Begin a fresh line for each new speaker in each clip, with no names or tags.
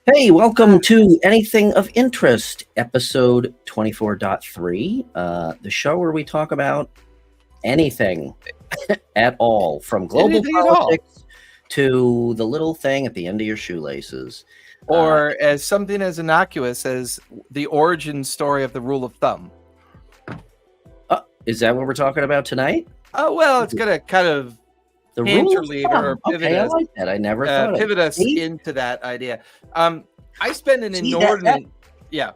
Hey, welcome to Anything of Interest, episode 24.3, the show where we talk about anything at all, from global
Anything at all.
politics to the little thing at the end of your shoelaces.
Or as something as innocuous as the origin story of the rule of thumb.
Is that what we're talking about tonight?
Oh, well, it's going to kind of
The rule of
interlead
thumb.
or pivot
Okay, I
us,
like that. I never thought
pivot
of it.
us
See?
into that idea. I spend an
See,
inordinate... Yeah.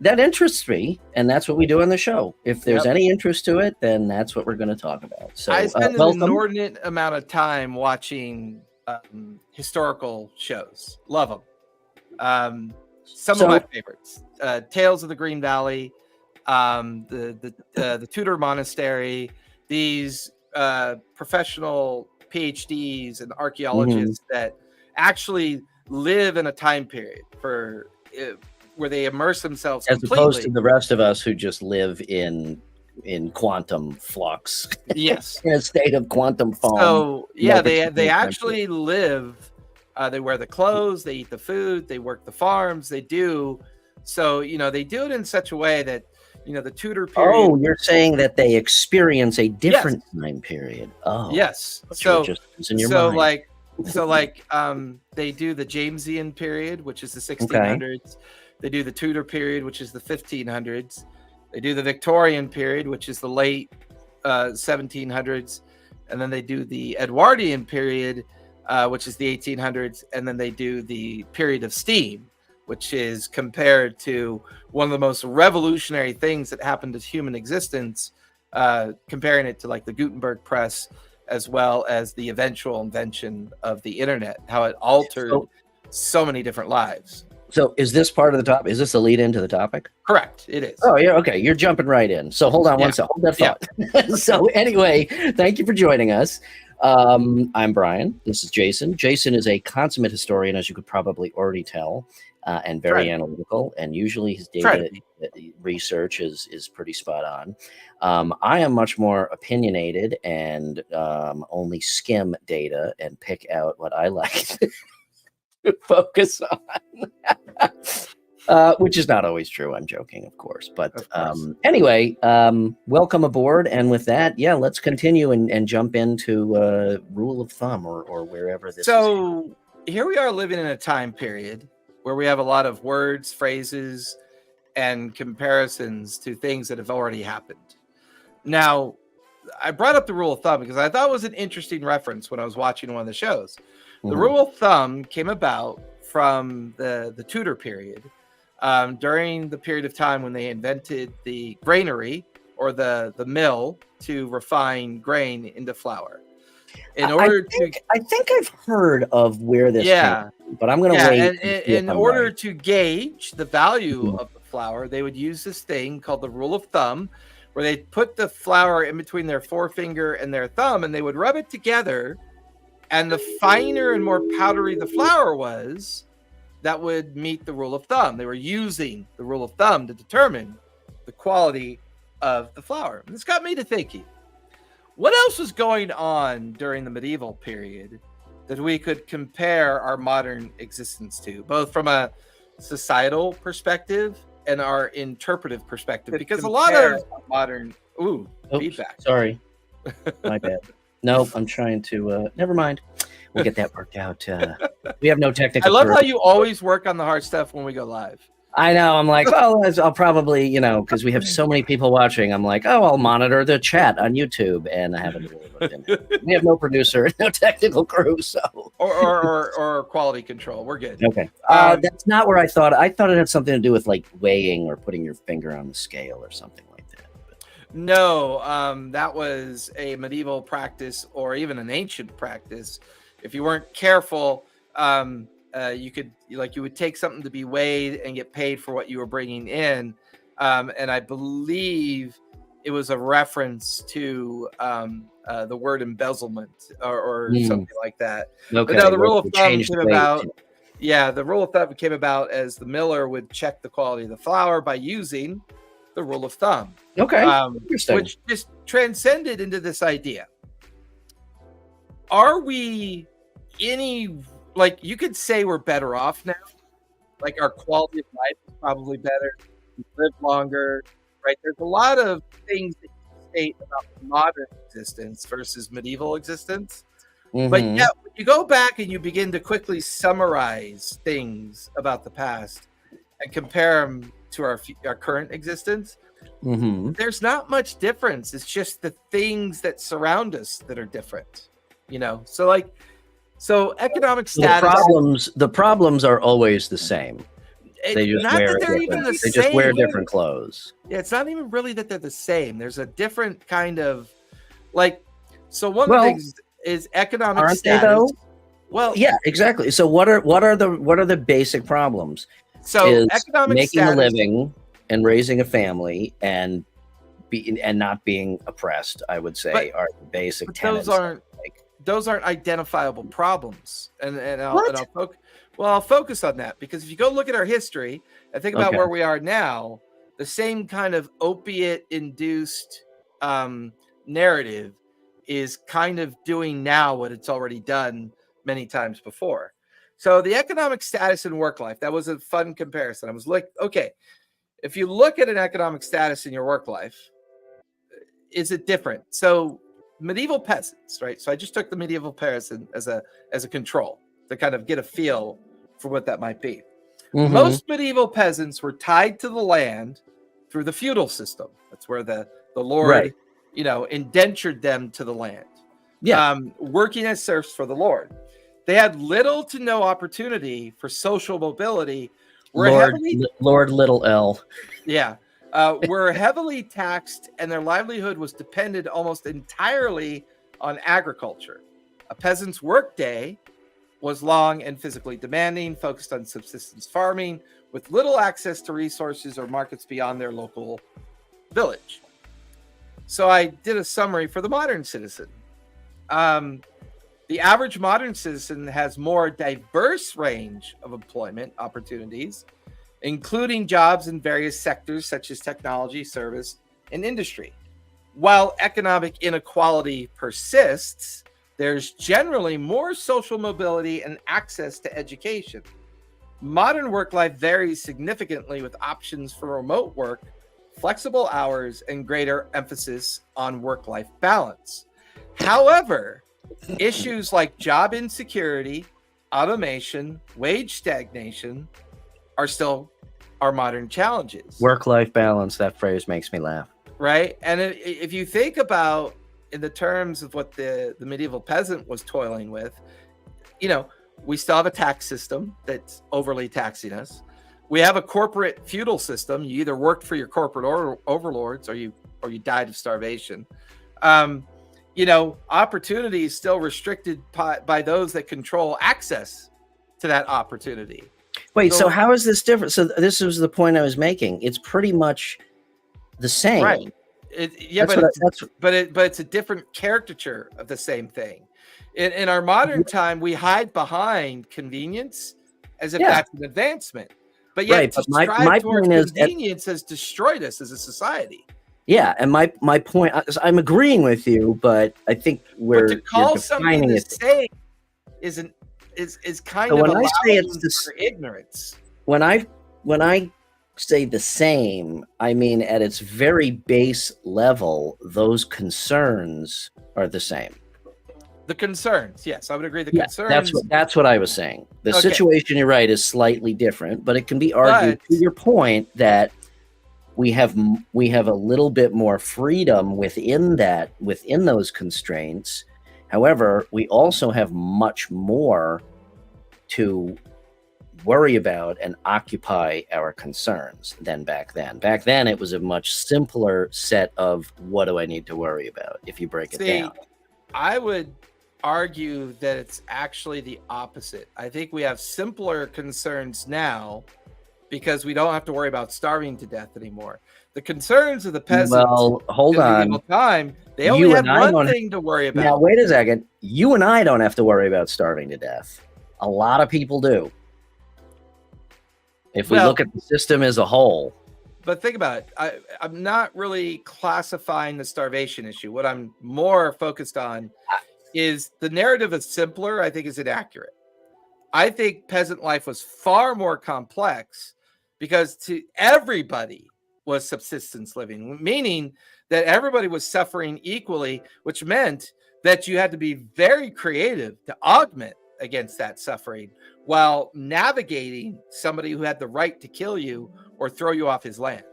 That interests me, and that's what we do on the show. If there's
Yep.
any interest to it, then that's what we're going to talk about. So,
I spend an
welcome.
inordinate amount of time watching historical shows. Love them. Some of my favorites. Tales of the Green Valley, the Tudor Monastery, these professional PhDs and archaeologists that actually live in a time period where they immerse themselves
as
completely.
opposed to the rest of us who just live in quantum flux.
Yes.
In a state of quantum foam.
So yeah, they actually live. They wear the clothes, they eat the food, they work the farms, they do. So, they do it in such a way that, the Tudor period.
Oh, you're saying that they experience a different time period. Oh,
yes.
So just in your mind.
like they do the Jamesian period, which is the 1600s. Okay. They do the Tudor period, which is the 1500s. They do the Victorian period, which is the late 1700s, and then they do the Edwardian period, which is the 1800s, and then they do the period of steam, which is compared to one of the most revolutionary things that happened to human existence, comparing it to like the Gutenberg press, as well as the eventual invention of the internet, how it altered so many different lives.
So is this part of the topic? Is this the lead into the topic?
Correct. It is.
Oh, yeah. Okay. You're jumping right in. So hold on one second. Hold that thought. Yeah. So anyway, thank you for joining us. I'm Brian. This is Jason. Jason is a consummate historian, as you could probably already tell, and very analytical. And usually his data research is pretty spot on. I am much more opinionated and only skim data and pick out what I like to focus on. Which is not always true. I'm joking, of course. But anyway, welcome aboard. And with that, let's continue and jump into rule of thumb or wherever this is.
So here we are living in a time period where we have a lot of words, phrases, and comparisons to things that have already happened. Now, I brought up the rule of thumb because I thought it was an interesting reference when I was watching one of the shows. The rule of thumb came about from the Tudor period, during the period of time when they invented the granary or the mill to refine grain into flour.
I think I've heard of where this came from, but I'm going to wait.
And in order to gauge the value of the flour, they would use this thing called the rule of thumb, where they put the flour in between their forefinger and their thumb, and they would rub it together. And the finer and more powdery the flour was, that would meet the rule of thumb. They were using the rule of thumb to determine the quality of the flour. And this got me to thinking, what else was going on during the medieval period that we could compare our modern existence to, both from a societal perspective and our interpretive perspective? Because a lot of modern... feedback.
Sorry. My bad. Nope, I'm trying to... never mind. We'll get that worked out. We have no technical...
I love how you always work on the hard stuff when we go live.
I know. I'm like, well, I'll probably, because we have so many people watching. I'm like, I'll monitor the chat on YouTube, and I haven't really looked into it. We have no producer, no technical crew, so
or quality control. We're good.
Okay, that's not where I thought. I thought it had something to do with like weighing or putting your finger on the scale or something like that. But...
No, that was a medieval practice or even an ancient practice. If you weren't careful, you would take something to be weighed and get paid for what you were bringing in. And I believe it was a reference to the word embezzlement or something like that.
Okay.
But now the rule of thumb came about. Yeah, the rule of thumb came about as the miller would check the quality of the flour by using the rule of thumb.
Okay. Interesting.
Which just transcended into this idea. Are we you could say we're better off now like our quality of life is probably better. We live longer, right? There's a lot of things that you state about modern existence versus medieval existence. But
Mm-hmm.
yeah, when you go back and you begin to quickly summarize things about the past and compare them to our current existence,
Mm-hmm.
there's not much difference. It's just the things that surround us that are different, so economic status.
The problems are always the same. They just
Not
wear
that they're even the
they just wear
same.
different clothes.
Yeah, it's not even really that they're the same. There's a different kind of so one of
Well,
the things is economic
aren't
status.
they though?
Well,
Yeah, exactly. So what are the basic problems?
so
Is
economic
making
status,
a living and raising a family and not being oppressed, I would say, are the basic
but
tenets.
those aren't identifiable problems, and I'll focus on that, because if you go look at our history and think about where we are now, the same kind of opiate induced narrative is kind of doing now what it's already done many times before. So the economic status and work life, that was a fun comparison. I was like, okay, if you look at an economic status in your work life, is it different? So medieval peasants, right? So I just took the medieval peasant as a control to kind of get a feel for what that might be. Mm-hmm. Most medieval peasants were tied to the land through the feudal system. That's where the Lord, indentured them to the land. Yeah. Working as serfs for the Lord. They had little to no opportunity for social mobility.
Lord Little L.
Yeah. Were heavily taxed, and their livelihood was dependent almost entirely on agriculture. A peasant's workday was long and physically demanding, focused on subsistence farming, with little access to resources or markets beyond their local village. So I did a summary for the modern citizen. The average modern citizen has more diverse range of employment opportunities, including jobs in various sectors such as technology, service, and industry. While economic inequality persists, there's generally more social mobility and access to education. Modern work life varies significantly, with options for remote work, flexible hours, and greater emphasis on work-life balance. However, issues like job insecurity, automation, wage stagnation are still our modern challenges.
Work-life balance, that phrase makes me laugh.
Right? And if you think about in the terms of what the medieval peasant was toiling with, we still have a tax system that's overly taxing us. We have a corporate feudal system. You either worked for your corporate overlords or you died of starvation. Opportunity is still restricted by those that control access to that opportunity.
Wait, so how is this different? So this was the point I was making. It's pretty much the same.
Right. But it's a different caricature of the same thing. In our modern time, we hide behind convenience as if that's an advancement. But yet, to strive towards convenience has destroyed us as a society.
Yeah, and my point, I'm agreeing with you, but I think
to call something the same is kind of allowing for ignorance.
When I say the same, I mean at its very base level, those concerns are the same.
The concerns, yes, I would agree. The concerns.
That's what I was saying. The situation, you're right, is slightly different, but it can be argued to your point that we have a little bit more freedom within those constraints. However, we also have much more to worry about and occupy our concerns than back then. Back then, it was a much simpler set of what do I need to worry about if you break it down.
I would argue that it's actually the opposite. I think we have simpler concerns now because we don't have to worry about starving to death anymore. The concerns of the peasants time, they only had one thing to worry about.
Now, wait a second. You and I don't have to worry about starving to death. A lot of people do. If we look at the system as a whole.
But think about it. I'm not really classifying the starvation issue. What I'm more focused on is the narrative is simpler, I think, is inaccurate. I think peasant life was far more complex because to everybody was subsistence living, meaning that everybody was suffering equally, which meant that you had to be very creative to augment against that suffering while navigating somebody who had the right to kill you or throw you off his land,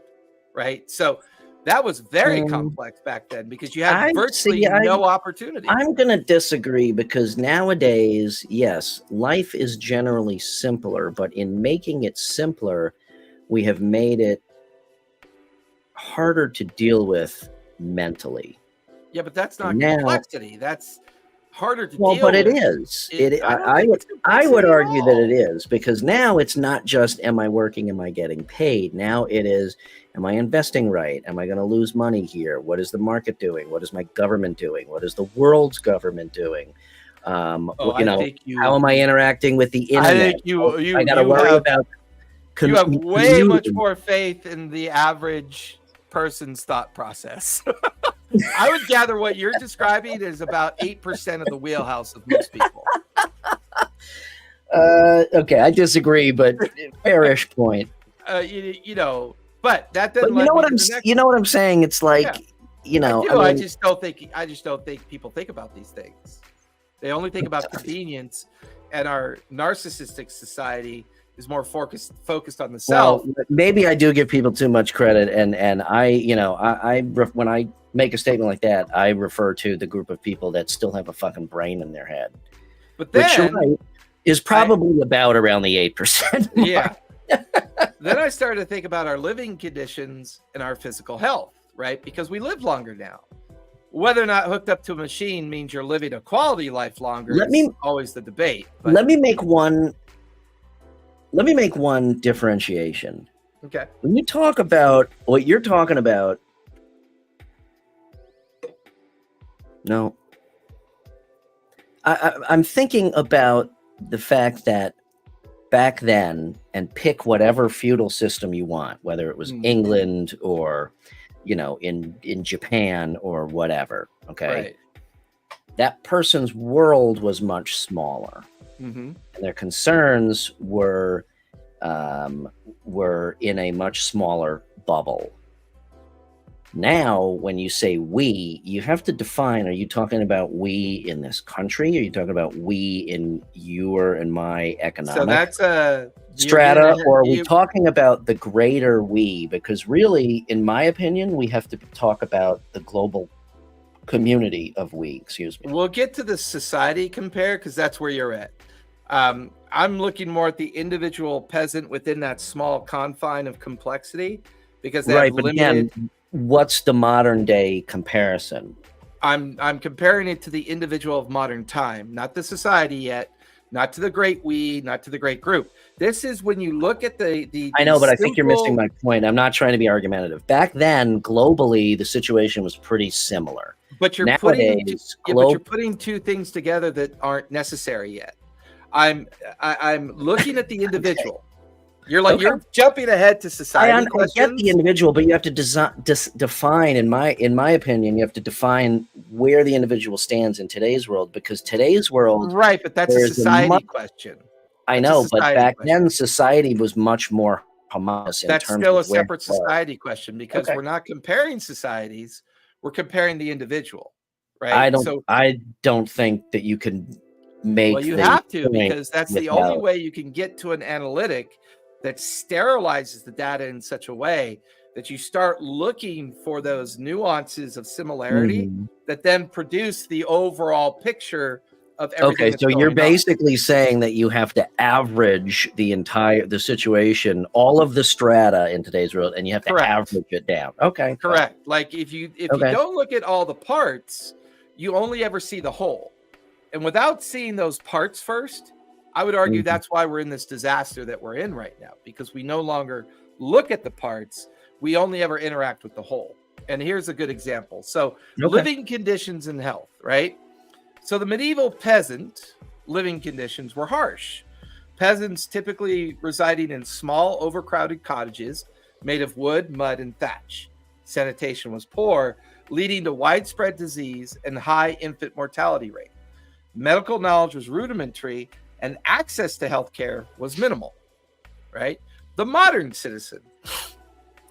right? So that was very complex back then because you had virtually no opportunity.
I'm going to disagree because nowadays, yes, life is generally simpler, but in making it simpler, we have made it harder to deal with mentally.
Yeah, but that's not complexity. That's harder to deal with.
Well, but it is. I would argue that it is, because now it's not just, am I working? Am I getting paid? Now it is, am I investing right? Am I going to lose money here? What is the market doing? What is my government doing? What is the world's government doing? How am I interacting with the internet?
I think
I got to worry about.
You have way much more faith in the average person's thought process. I would gather what you're describing is about 8% of the wheelhouse of most people.
Okay, I disagree, but fairish point.
But that doesn't.
But you know what I'm saying? It's like,
I just don't think people think about these things. They only think about convenience, and our narcissistic society is more focused on the self.
Well, maybe I do give people too much credit, and I when I make a statement like that, I refer to the group of people that still have a fucking brain in their head.
But then,
which you're right, is probably about around the 8%.
Yeah. Then I started to think about our living conditions and our physical health, right? Because we live longer now. Whether or not hooked up to a machine means you're living a quality life longer is always the debate. But
let me make one differentiation.
Okay.
When you talk about what you're talking about, no, I'm thinking about the fact that back then, and pick whatever feudal system you want, whether it was England or, in Japan or whatever. Okay.
Right.
That person's world was much smaller.
Mm-hmm.
And their concerns were in a much smaller bubble. Now, when you say we, you have to define, are you talking about we in this country? Are you talking about we in your and my economic
so that's a
strata? Or are we talking about the greater we? Because really, in my opinion, we have to talk about the global community of we, excuse me.
We'll get to the society compare because that's where you're at. I'm looking more at the individual peasant within that small confine of complexity because they have limited.
Again, what's the modern day comparison?
I'm comparing it to the individual of modern time, not the society yet, not to the great we, not to the great group. This is when you look at the
I know, but I think you're missing my point. I'm not trying to be argumentative. Back then, globally, the situation was pretty similar.
But you're putting two things together that aren't necessary yet. I'm looking at the individual. You're like you're jumping ahead to society.
I get the individual, but you have to define. In my opinion, you have to define where the individual stands in today's world, because today's world,
right? But that's a society question.
I know, but back then society was much more homogeneous.
That's still a separate society question because we're not comparing societies; we're comparing the individual, right?
I don't think that you can make.
Well, you have to, because that's the only way you can get to an analytic that sterilizes the data in such a way that you start looking for those nuances of similarity that then produce the overall picture of everything.
Okay, so you're basically saying that you have to average the situation, all of the strata in today's world, and you have to average it down. Okay.
Correct. Like if you don't look at all the parts, you only ever see the whole. And without seeing those parts first, I would argue that's why we're in this disaster that we're in right now, because we no longer look at the parts. We only ever interact with the whole. And here's a good example. So living conditions and health, right? So the medieval peasant living conditions were harsh. Peasants typically residing in small, overcrowded cottages made of wood, mud, and thatch. Sanitation was poor, leading to widespread disease and high infant mortality rate. Medical knowledge was rudimentary, and access to healthcare was minimal, right? The modern citizen.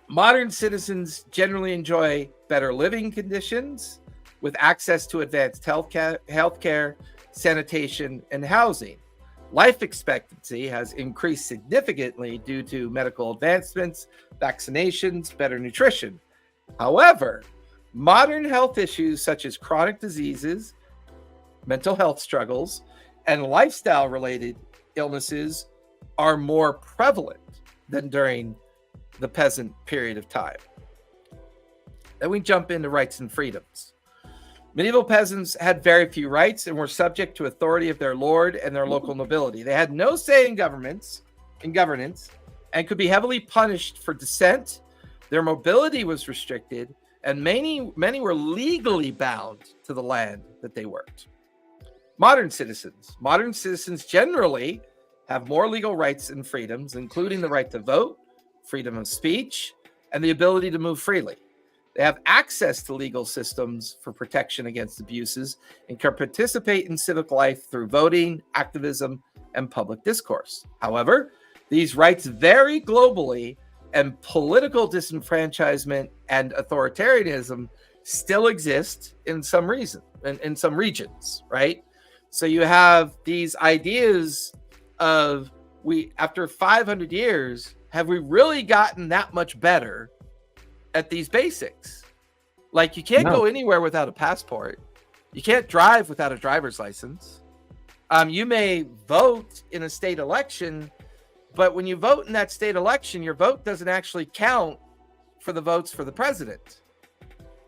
Modern citizens generally enjoy better living conditions with access to advanced healthcare, sanitation, and housing. Life expectancy has increased significantly due to medical advancements, vaccinations, better nutrition. However, modern health issues such as chronic diseases, mental health struggles, and lifestyle-related illnesses are more prevalent than during the peasant period of time. Then we jump into rights and freedoms. Medieval peasants had very few rights and were subject to authority of their lord and their local nobility. They had no say in governance, and could be heavily punished for dissent. Their mobility was restricted, and many were legally bound to the land that they worked. Modern citizens generally have more legal rights and freedoms, including the right to vote, freedom of speech, and the ability to move freely. They have access to legal systems for protection against abuses and can participate in civic life through voting, activism, and public discourse. However, these rights vary globally, and political disenfranchisement and authoritarianism still exist in some regions, right? So you have these ideas of, after 500 years, have we really gotten that much better at these basics? Like, you can't go anywhere without a passport. You can't drive without a driver's license. You may vote in a state election, but when you vote in that state election, your vote doesn't actually count for the votes for the president.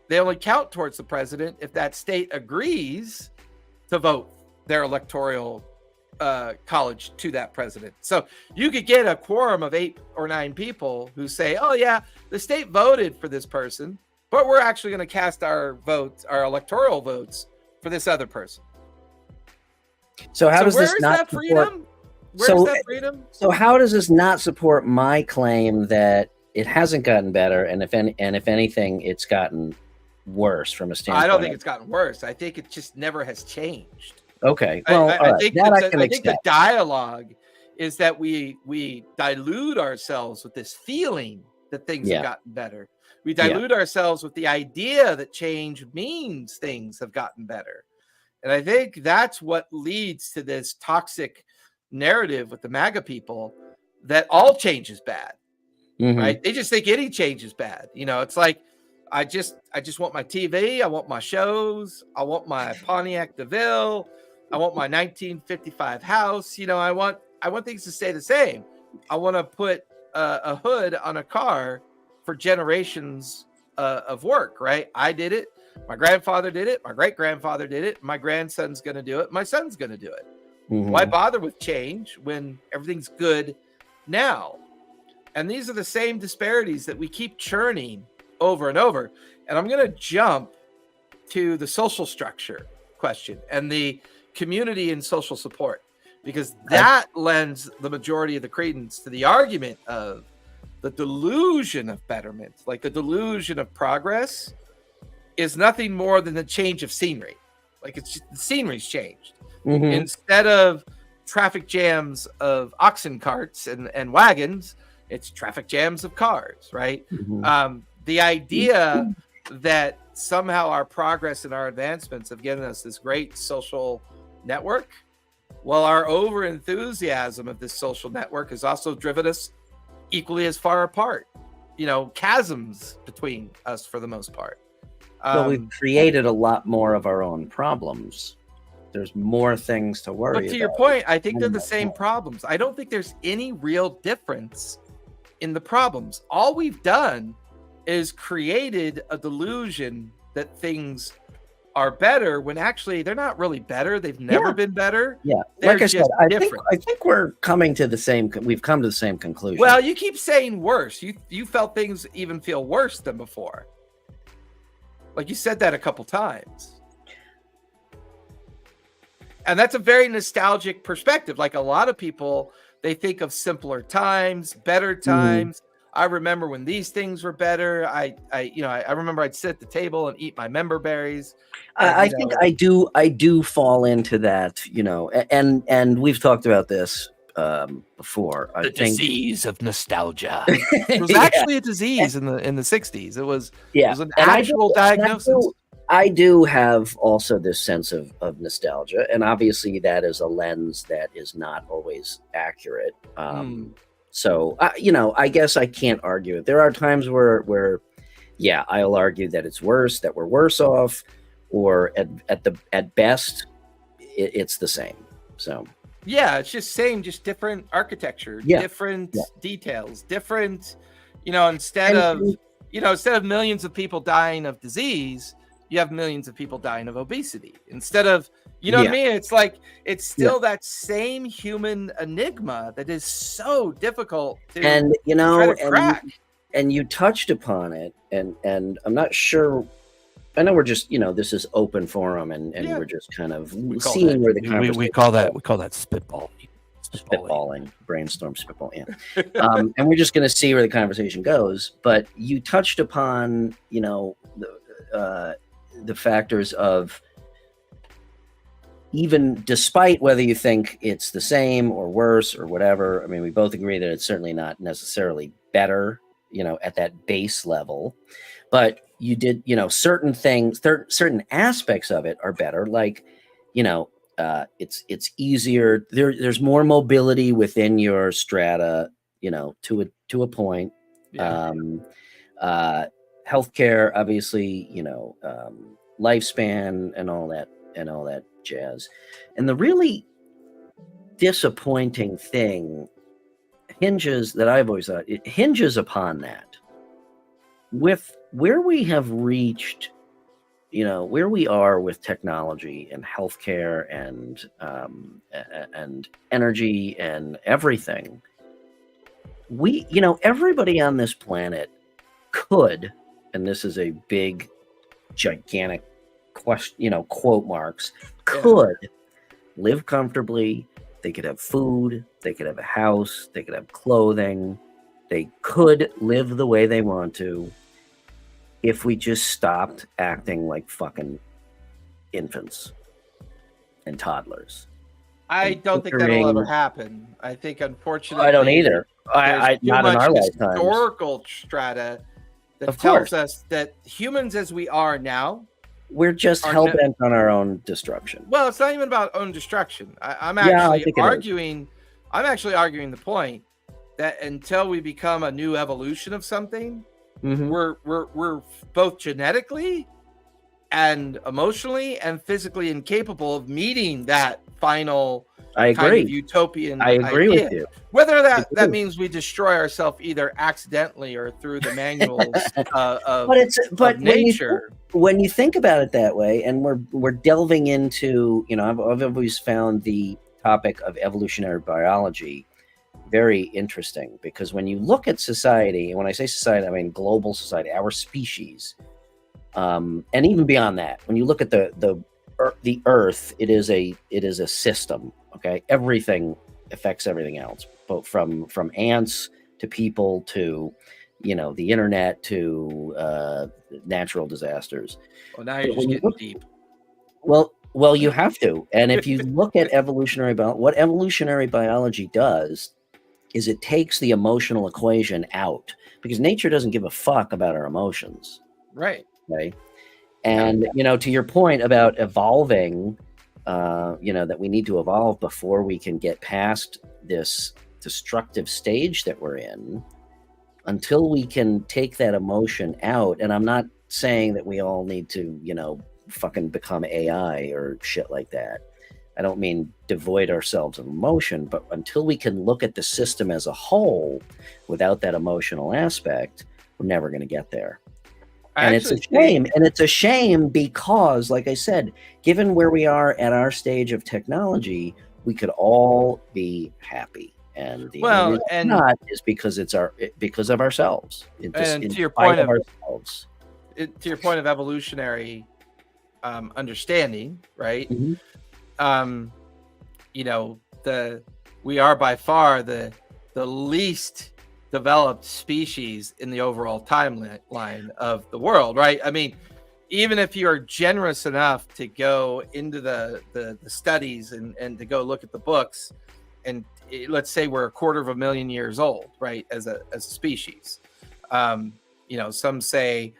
They only count towards the president if that state agrees to vote their electoral college to that president. So you could get a quorum of 8 or 9 people who say, oh yeah, the state voted for this person, but we're actually going to cast our votes, our electoral votes, for this other person.
So how does this not
that freedom? Where's that freedom?
So how does this not support my claim that it hasn't gotten better, and if anything, it's gotten worse from a standpoint?
I don't think it's gotten worse. I think it just never has changed.
Okay. Well,
I think the dialogue is that we dilute ourselves with this feeling that things have gotten better. We dilute ourselves with the idea that change means things have gotten better. And I think that's what leads to this toxic narrative with the MAGA people, that all change is bad, right? They just think any change is bad. You know, it's like, I just want my TV. I want my shows. I want my Pontiac DeVille. I want my 1955 house. You know, I want things to stay the same. I want to put a hood on a car for generations of work, right? I did it. My grandfather did it. My great-grandfather did it. My grandson's going to do it. My son's going to do it. Why bother with change when everything's good now? And these are the same disparities that we keep churning over and over. And I'm going to jump to the social structure question and the community and social support, because that lends the majority of the credence to the argument of the delusion of betterment, like the delusion of progress, is nothing more than the change of scenery. Like, it's just, the scenery's changed. Instead of traffic jams of oxen carts and wagons, it's traffic jams of cars, right? The idea that somehow our progress and our advancements have given us this great social network, well, our over enthusiasm of this social network has also driven us equally as far apart. You know, chasms between us for the most part.
Well, we've created a lot more of our own problems. There's more things to worry about.
But to your point, I think they're the same problems. I don't think there's any real difference in the problems. All we've done is created a delusion that things are better when actually they're not really better. They've never been better.
Yeah, like I said, I think we're coming to the same. We've come to the same conclusion.
Well, you keep saying worse. You felt things even feel worse than before. Like, you said that a couple times. And that's a very nostalgic perspective. Like, a lot of people, they think of simpler times, better times, I remember when these things were better. I remember I'd sit at the table and eat my member berries. And,
I think I do fall into that, and we've talked about this before. I
the
think
disease of nostalgia. It was
yeah,
actually a disease in the 60s. It was an
and
actual diagnosis.
I do have also this sense of nostalgia, and obviously that is a lens that is not always accurate. So I guess I can't argue it. There are times where yeah, I'll argue that it's worse, that we're worse off, or at best it's the same. So
yeah, it's just different architecture, different details, different, instead of millions of people dying of disease, you have millions of people dying of obesity. Instead of, what I mean? It's like, it's still that same human enigma that is so difficult to try to crack.
And you touched upon it, and I'm not sure. I know we're just, this is open forum, and we're just kind of seeing where the conversation.
We call that
spitballing, brainstorm spitball. Yeah, and we're just going to see where the conversation goes. But you touched upon, the factors of, even despite whether you think it's the same or worse or whatever. I mean, we both agree that it's certainly not necessarily better, at that base level, but you did, certain things, certain aspects of it are better. Like, it's easier. There's more mobility within your strata, to a point.
Yeah.
Healthcare, obviously, lifespan and all that jazz. And the really disappointing thing that I've always thought, it hinges upon that. With where we have reached, where we are with technology and healthcare and energy and everything, everybody on this planet could, and this is a big, gigantic question, quote marks, could live comfortably. They could have food, they could have a house, they could have clothing, they could live the way they want to, if we just stopped acting like fucking infants and toddlers.
I don't think that'll ever happen. I think, unfortunately,
I don't either.
I
not in our lifetime.
Historical strata that tells us that humans, as we are now,
we're just hell-bent on our own destruction.
Well, it's not even about own destruction. I'm actually arguing the point that until we become a new evolution of something, we're both genetically and emotionally and physically incapable of meeting that final kind of utopian
I agree
idea.
with you.
Whether that means we destroy ourselves either accidentally or through the manuals of nature.
When you think about it that way, and we're delving into, I've always found the topic of evolutionary biology very interesting, because when you look at society, and when I say society, I mean global society, our species, and even beyond that, when you look at the Earth, it is a system. Okay, everything affects everything else, both from ants to people to the internet to natural disasters.
Well, now you're just getting deep.
Well, you have to. And if you look at what evolutionary biology does is it takes the emotional equation out, because nature doesn't give a fuck about our emotions.
Right.
Okay. And, to your point about evolving, that we need to evolve before we can get past this destructive stage that we're in, until we can take that emotion out. And I'm not saying that we all need to, fucking become AI or shit like that. I don't mean devoid ourselves of emotion, but until we can look at the system as a whole without that emotional aspect, we're never going to get there. And it's a shame. And it's a shame because, like I said, given where we are at our stage of technology, we could all be happy. And the reason not is because because of ourselves.
To your point of evolutionary understanding, right?
Mm-hmm.
We are by far the least developed species in the overall timeline of the world, right? I mean, even if you're generous enough to go into the studies and to go look at the books, and let's say we're 250,000 years old, right, as a species. Some say,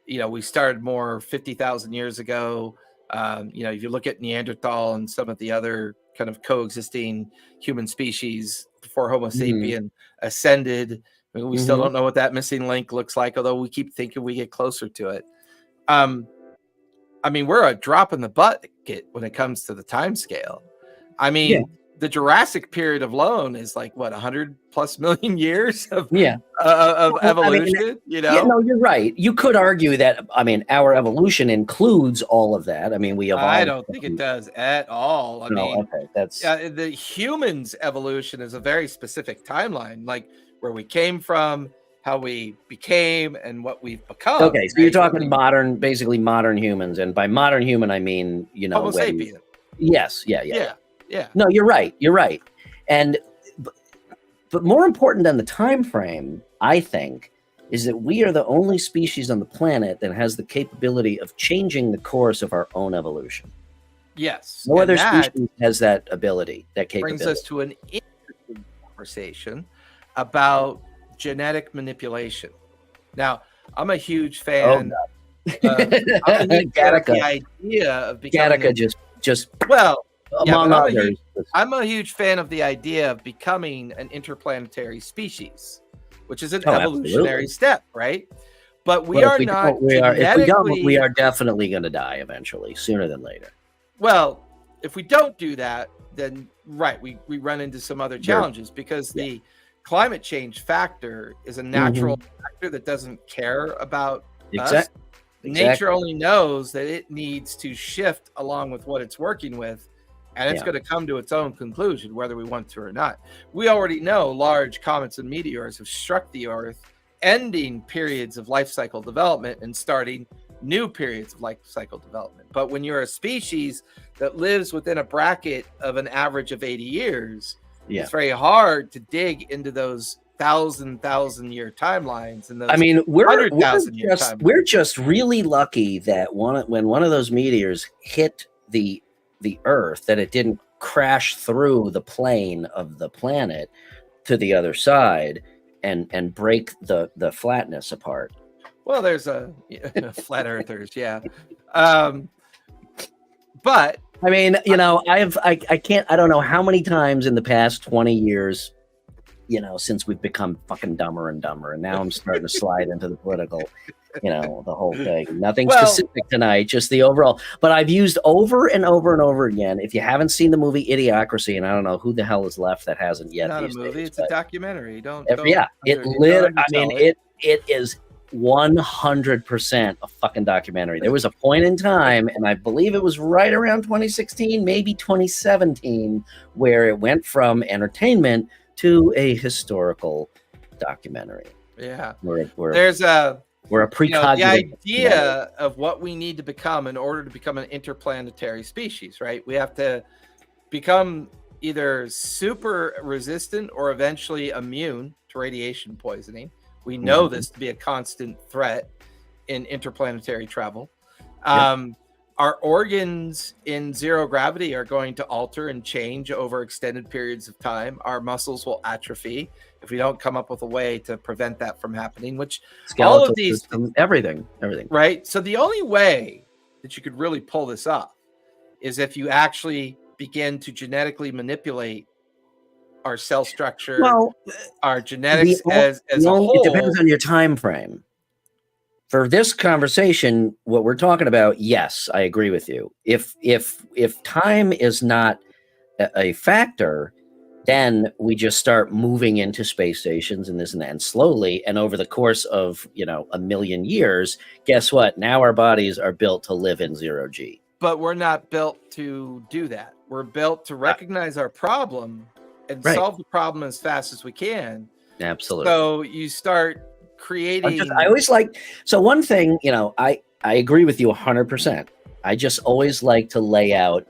we started more 50,000 years ago. If you look at Neanderthal and some of the other kind of coexisting human species before Homo sapien ascended, we still don't know what that missing link looks like, although we keep thinking we get closer to it. We're a drop in the bucket when it comes to the time scale. The Jurassic period alone is like 100 plus million years of evolution.
No, you're right. You could argue that our evolution includes all of that. We evolved.
I don't think it does at all.
That's
the humans' evolution is a very specific timeline, like where we came from, how we became, and what we've become.
Okay, so you're talking basically modern humans, and by modern human I mean
Homo sapien.
Yes, yeah. No, you're right. And but more important than the time frame, I think, is that we are the only species on the planet that has the capability of changing the course of our own evolution.
Yes.
No other species has that ability, that capability.
Brings us to an interesting conversation about genetic manipulation. Now, I'm a huge fan of the idea of becoming I'm a huge fan of the idea of becoming an interplanetary species, which is an evolutionary step, right? But we are not.
If we don't, we are definitely going to die eventually, sooner than later.
Well, if we don't do that, then we run into some other challenges because the climate change factor is a natural factor that doesn't care about us. Nature only knows that it needs to shift along with what it's working with, and it's going to come to its own conclusion, whether we want to or not. We already know large comets and meteors have struck the Earth, ending periods of life cycle development and starting new periods of life cycle development. But when you're a species that lives within a bracket of an average of 80 years, it's very hard to dig into those thousand year timelines. And those
we're just really lucky that when one of those meteors hit the Earth, that it didn't crash through the plane of the planet to the other side and break the flatness apart.
Well, there's a flat earthers, but
I don't know how many times in the past 20 years, since we've become fucking dumber and dumber, and now I'm starting to slide into the political, the whole thing. Nothing specific tonight, just the overall. But I've used over and over and over again. If you haven't seen the movie Idiocracy, and I don't know who the hell is left that hasn't yet.
Not a movie; it's a documentary.
It is 100% a fucking documentary. There was a point in time, and I believe it was right around 2016, maybe 2017, where it went from entertainment to a historical documentary.
Yeah,
we're a precognitive.
The idea of what we need to become in order to become an interplanetary species, right? We have to become either super resistant or eventually immune to radiation poisoning. We know this to be a constant threat in interplanetary travel. Our organs in zero gravity are going to alter and change over extended periods of time. Our muscles will atrophy if we don't come up with a way to prevent that from happening, which
skeletal
all of these
system, everything.
Right. So the only way that you could really pull this off is if you actually begin to genetically manipulate our cell structure, our genetics as a whole.
It depends on your time frame. For this conversation, what we're talking about, yes, I agree with you. If time is not a factor, then we just start moving into space stations and this and that, and slowly, and over the course of 1 million years, guess what? Now our bodies are built to live in 0G.
But we're not built to do that. We're built to recognize our problem and solve the problem as fast as we can.
Absolutely.
So you start creating.
I always like. So one thing, I agree with you 100%. I just always like to lay out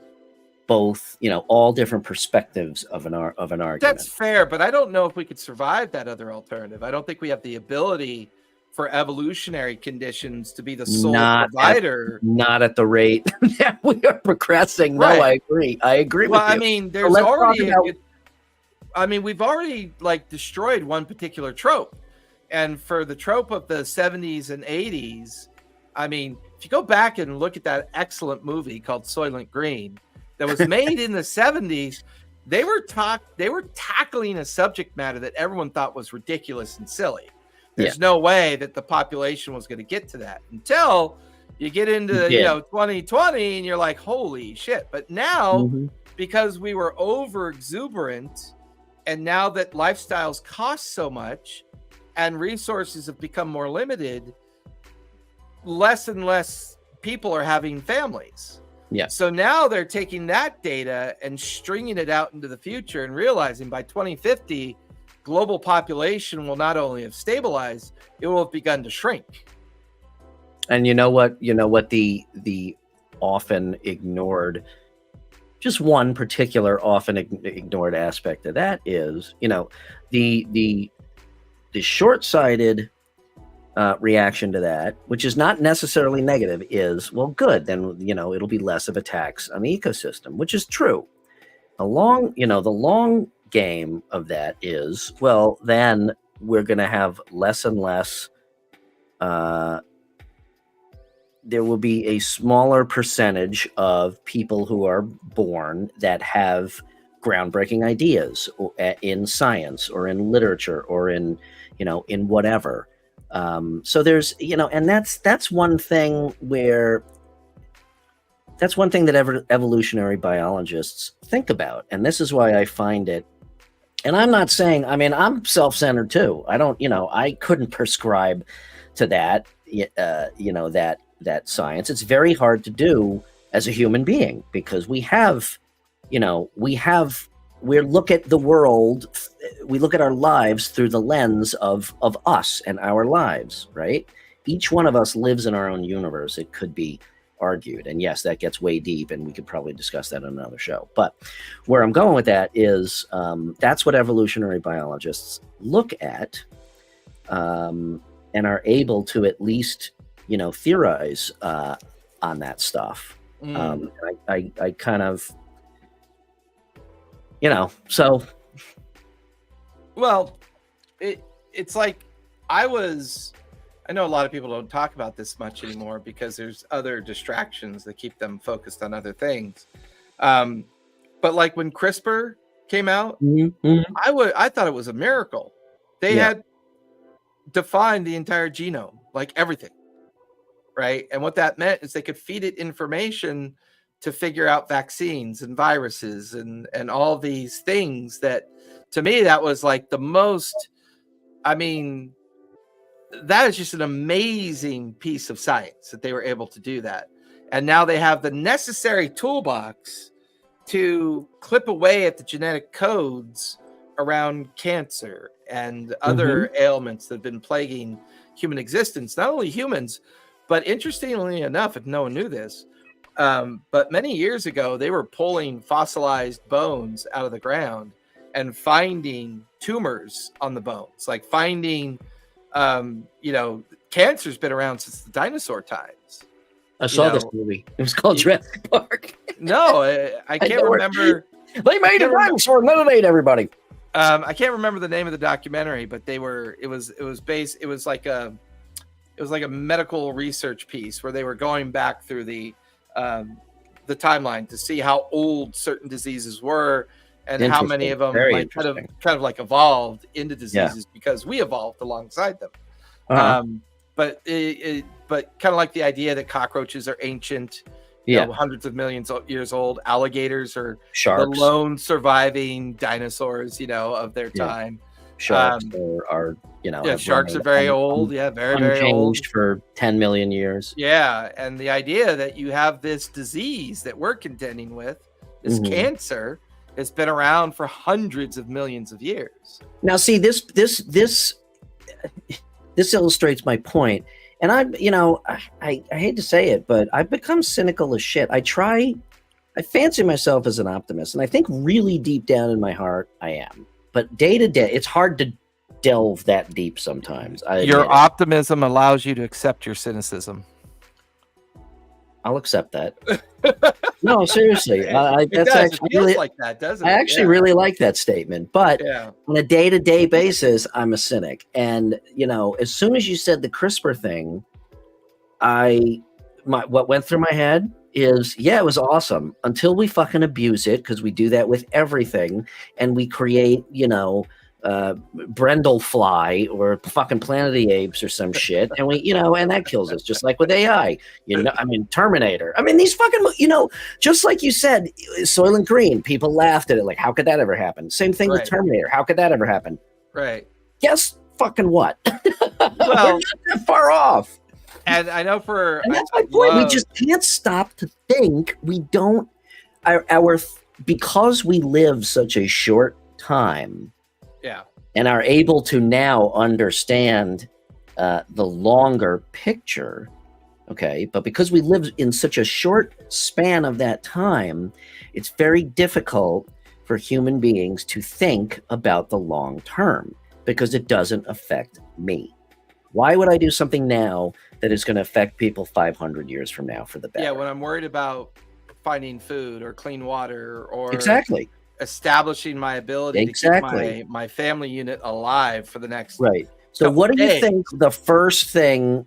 both, all different perspectives of an argument.
That's fair, but I don't know if we could survive that other alternative. I don't think we have the ability for evolutionary conditions to be the sole provider.
Not at the rate that we are progressing. Right. No, I agree. I agree with you.
I mean, there's already we've already like destroyed one particular trope. And for the trope of the 70s and 80s, I mean, if you go back and look at that excellent movie called Soylent Green that was made in the 70s, they were tackling a subject matter that everyone thought was ridiculous and silly. There's no way that the population was going to get to that until you get into 2020 and you're like, holy shit. But now, because we were over exuberant, and now that lifestyles cost so much and resources have become more limited, less and less people are having families.
Yeah.
So now they're taking that data and stringing it out into the future and realizing by 2050, global population will not only have stabilized, it will have begun to shrink.
And you know what the often ignored, just one particular often ignored aspect of that is, the short-sighted reaction to that, which is not necessarily negative, is, well, good, then it'll be less of a tax on the ecosystem, which is true. The long game of that is, well, then we're going to have less and less. There will be a smaller percentage of people who are born that have groundbreaking ideas in science or in literature or in whatever. So there's, and that's one thing that evolutionary biologists think about. And this is why I find it, and I'm not saying, I'm self-centered too. I don't, I couldn't prescribe to that, that science. It's very hard to do as a human being because we look at the world, we look at our lives through the lens of us and our lives, right? Each one of us lives in our own universe, it could be argued. And yes, that gets way deep and we could probably discuss that on another show. But where I'm going with that is that's what evolutionary biologists look at and are able to at least, theorize on that stuff. I kind of, so.
Well, it's like I know a lot of people don't talk about this much anymore because there's other distractions that keep them focused on other things. But like when CRISPR came out, I thought it was a miracle. They had defined the entire genome, like everything, right? And what that meant is they could feed it information to figure out vaccines and viruses and all these things that, to me, that was like the most, that is just an amazing piece of science that they were able to do that. And now they have the necessary toolbox to clip away at the genetic codes around cancer and other ailments that have been plaguing human existence, not only humans, but interestingly enough, if no one knew this, but many years ago, they were pulling fossilized bones out of the ground and finding tumors on the bones, like finding, cancer's been around since the dinosaur times.
I saw this movie. It was called Jurassic Park.
No, I can't remember.
They made a dinosaur and then it ate everybody.
I can't remember the name of the documentary, but it was like a medical research piece where they were going back through the timeline to see how old certain diseases were and how many of them kind of like evolved into diseases because we evolved alongside them. But kind of like the idea that cockroaches are ancient, hundreds of millions of years old. Alligators are the lone surviving dinosaurs, of their time.
Sharks are
sharks are very old. Yeah, very, very old.
For 10 million years.
Yeah, and the idea that you have this disease that we're contending with, this cancer, has been around for hundreds of millions of years.
Now, see, this illustrates my point. And I hate to say it, but I've become cynical as shit. I try I fancy myself as an optimist, and I think really deep down in my heart I am. But day to day, it's hard to delve that deep sometimes.
Your optimism allows you to accept your cynicism.
I'll accept that. No, seriously.
That's actually really like that, doesn't it?
I actually really like that statement. But on a day-to-day basis, I'm a cynic. And as soon as you said the CRISPR thing, what went through my head is, it was awesome until we fucking abuse it, because we do that with everything, and we create, Brendel-fly or fucking Planet of the Apes or some shit, and we, and that kills us, just like with AI. Terminator. These fucking, just like you said, Soylent Green. People laughed at it, like, how could that ever happen? Same thing with Terminator. How could that ever happen?
Right.
Guess fucking what?
Well,
we're not that far off.
And I know
that's my point. We just can't stop to think. We don't. Because we live such a short time.
Yeah.
And are able to now understand the longer picture, okay? But because we live in such a short span of that time, it's very difficult for human beings to think about the long term, because it doesn't affect me. Why would I do something now that is going to affect people 500 years from now for the better?
Yeah, when I'm worried about finding food or clean water or
exactly
establishing my ability to keep my family unit alive for the next
So what do you think the first thing,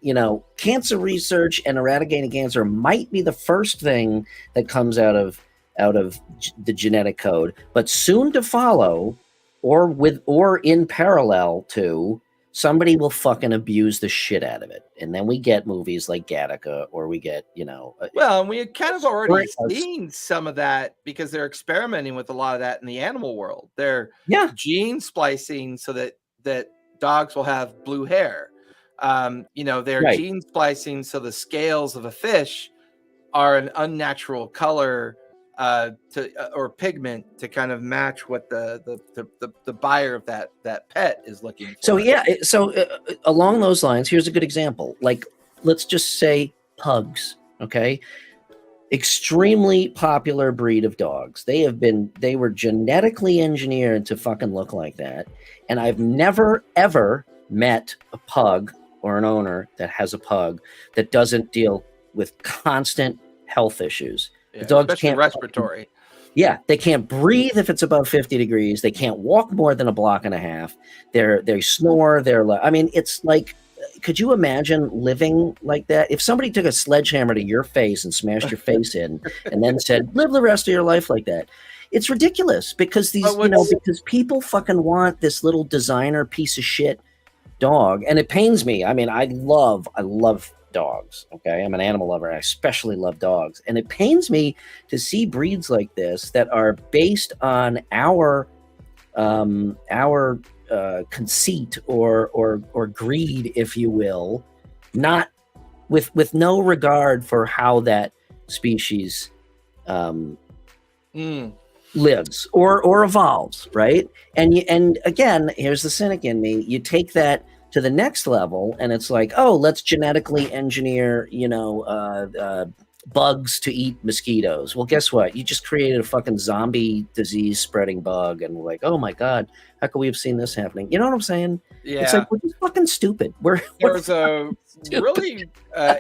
cancer research and eradicating cancer might be the first thing that comes out of the genetic code, but soon to follow, or in parallel to, somebody will fucking abuse the shit out of it. And then we get movies like Gattaca, or we get,
well, and we had kind of already seen some of that, because they're experimenting with a lot of that in the animal world. They're gene splicing so that dogs will have blue hair. They're gene splicing so the scales of a fish are an unnatural color or pigment to kind of match what the buyer of that pet is looking for.
So along those lines, here's a good example. Like, let's just say pugs, okay? Extremely popular breed of dogs. They were genetically engineered to fucking look like that. And I've never ever met a pug or an owner that has a pug that doesn't deal with constant health issues.
The dogs can't respiratory.
They can't breathe if it's above 50 degrees. They can't walk more than a block and a half. They snore. It's like, could you imagine living like that? If somebody took a sledgehammer to your face and smashed your face in, and then said, "Live the rest of your life like that," it's ridiculous, because because people fucking want this little designer piece of shit dog, and it pains me. I love dogs. Okay, I'm an animal lover. I especially love dogs, and it pains me to see breeds like this that are based on our conceit or greed, if you will, not with no regard for how that species lives or evolves, right? And again, here's the cynic in me. You take that to the next level, and it's like, oh, let's genetically engineer, bugs to eat mosquitoes. Well, guess what? You just created a fucking zombie disease spreading bug, and we're like, oh my God, how could we have seen this happening? You know what I'm saying?
Yeah.
It's like, we're just fucking stupid.
There was a really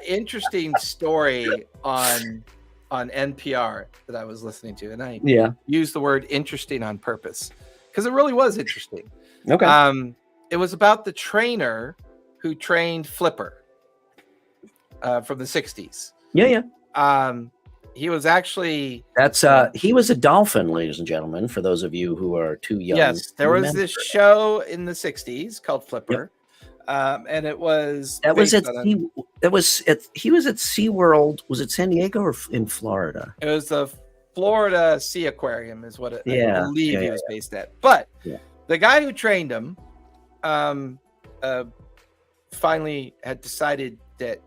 interesting story on NPR that I was listening to, and I used the word interesting on purpose, because it really was interesting.
Okay.
It was about the trainer who trained Flipper from the 60s.
Yeah.
He was actually...
he was a dolphin, ladies and gentlemen, for those of you who are too young.
Yes, there was this show in the 60s called Flipper. Yep. And it was... he was at SeaWorld. Was it San Diego or in Florida? It was the Florida Sea Aquarium is what I believe he was based at. But the guy who trained him finally had decided that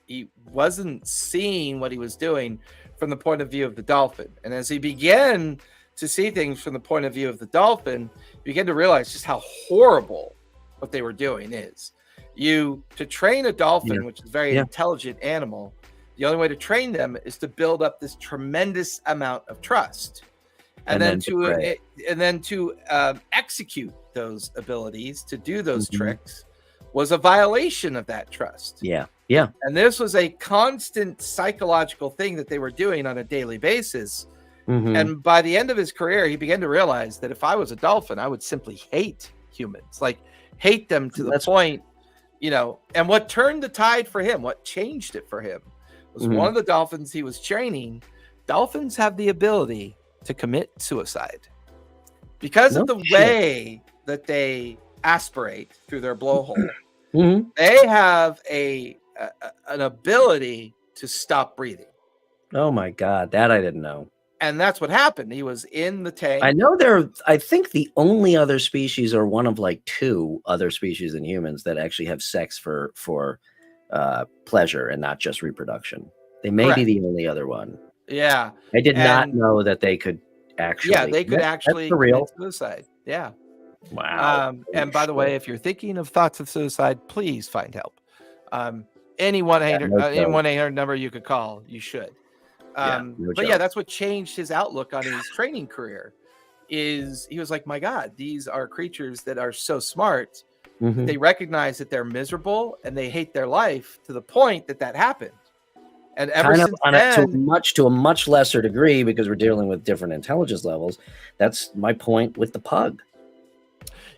he wasn't seeing what he was doing from the point of view of the dolphin. And as he began to see things from the point of view of the dolphin, he began to realize just how horrible what they were doing is. To train a dolphin, which is a very intelligent animal, the only way to train them is to build up this tremendous amount of trust, and then to execute those abilities, to do those tricks, was a violation of that trust.
Yeah.
And this was a constant psychological thing that they were doing on a daily basis. And by the end of his career, he began to realize that if I was a dolphin, I would simply hate humans, like hate them to the point, and what turned the tide for him, what changed it for him, was one of the dolphins he was training. Dolphins have the ability to commit suicide because of the way that they aspirate through their blowhole. They have an ability to stop breathing.
Oh my God, that I didn't know.
And that's what happened. He was in the tank.
I know I think the only other species, or one of like 2 other species in humans, that actually have sex for pleasure and not just reproduction. They may be the only other one.
Yeah.
I did not know that they could actually.
Yeah, they could actually commit suicide. Yeah.
Wow.
And by the way, if you're thinking of thoughts of suicide, please find help. Any 1-800 number you could call, you should. But yeah, that's what changed his outlook on his training career. Is he was like, my God, these are creatures that are so smart. They recognize that they're miserable and they hate their life to the point that happened. And ever since then,
to a much lesser degree, because we're dealing with different intelligence levels. That's my point with the pug.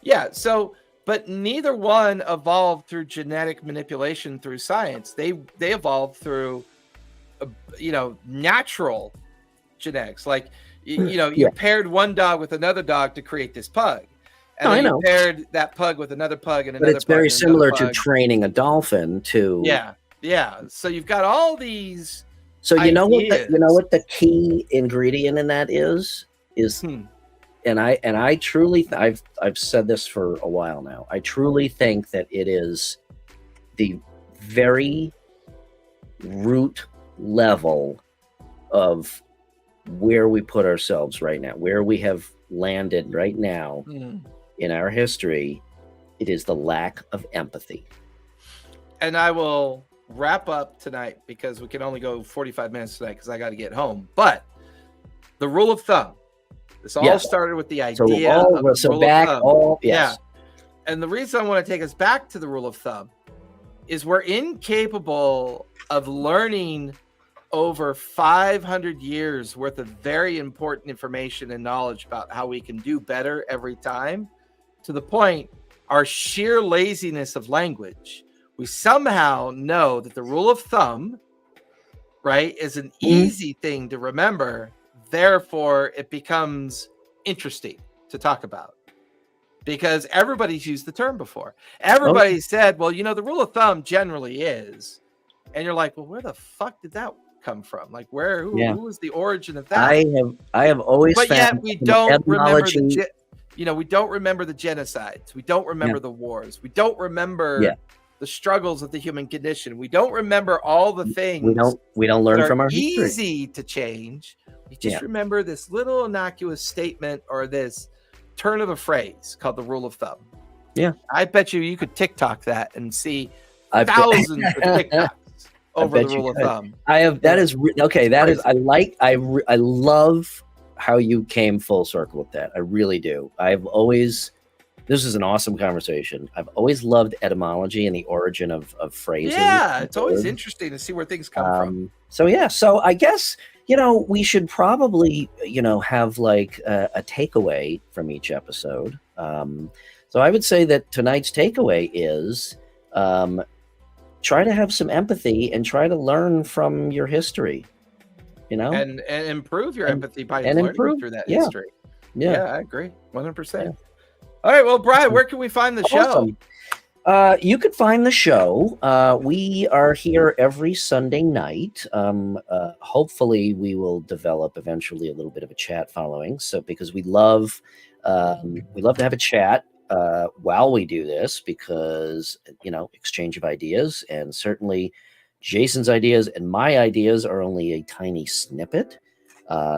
Yeah. So, but neither one evolved through genetic manipulation through science. They evolved through natural genetics. Like you paired one dog with another dog to create this pug, and then you paired that pug with another pug and another.
But it's very similar to training a dolphin to.
Yeah. So you've got all these.
So you know what the key ingredient in that is, and I truly I've said this for a while now. I truly think that it is the very root level of where we put ourselves right now, where we have landed right now in our history. It is the lack of empathy.
And I will wrap up tonight because we can only go 45 minutes tonight because I got to get home. But the rule of thumb, this all started with the idea of the rule of thumb. And the reason I want to take us back to the rule of thumb is we're incapable of learning over 500 years worth of very important information and knowledge about how we can do better every time, to the point our sheer laziness of language. We somehow know that the rule of thumb, right, is an easy thing to remember. Therefore, it becomes interesting to talk about because everybody's used the term before. Everybody said, well, the rule of thumb generally is. And you're like, well, where the fuck did that come from? Like, who was the origin of that?
I have always
but
found
yet we don't remember we don't remember the genocides. We don't remember the wars. We don't remember the struggles of the human condition. We don't remember all the things.
We don't learn from our history.
Easy to change. We just remember this little innocuous statement or this turn of a phrase called the rule of thumb.
Yeah.
I bet you could TikTok that and see thousands of TikToks over the rule of thumb. I
love how you came full circle with that. I really do. This is an awesome conversation. I've always loved etymology and the origin of phrases.
Yeah, it's always interesting to see where things come from.
So I guess, we should probably, have like a takeaway from each episode. So I would say that tonight's takeaway is try to have some empathy and try to learn from your history,
and improve your empathy by learning through that history. Yeah, I agree. 100%. Yeah. All right. Well, Brian, where can we find the show?
You could find the show. We are here every Sunday night. Hopefully we will develop eventually a little bit of a chat following. So, because we love to have a chat while we do this, because, exchange of ideas, and certainly Jason's ideas and my ideas are only a tiny snippet.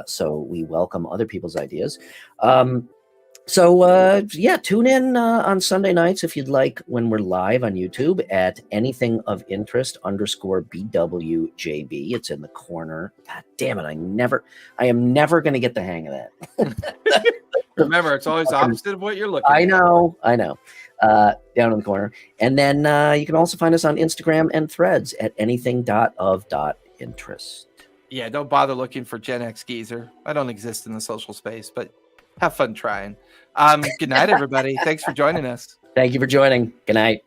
So we welcome other people's ideas. Yeah, tune in on Sunday nights if you'd like when we're live on YouTube at anything of interest _BWJB. It's in the corner. God damn it. I am never going to get the hang of that.
Remember, it's always opposite of what you're looking
I
at.
know. Down in the corner. And then you can also find us on Instagram and Threads at anything.of.interest.
Yeah, don't bother looking for Gen X Geezer. I don't exist in the social space, but have fun trying. Good night, everybody. Thanks for joining us.
Thank you for joining. Good night.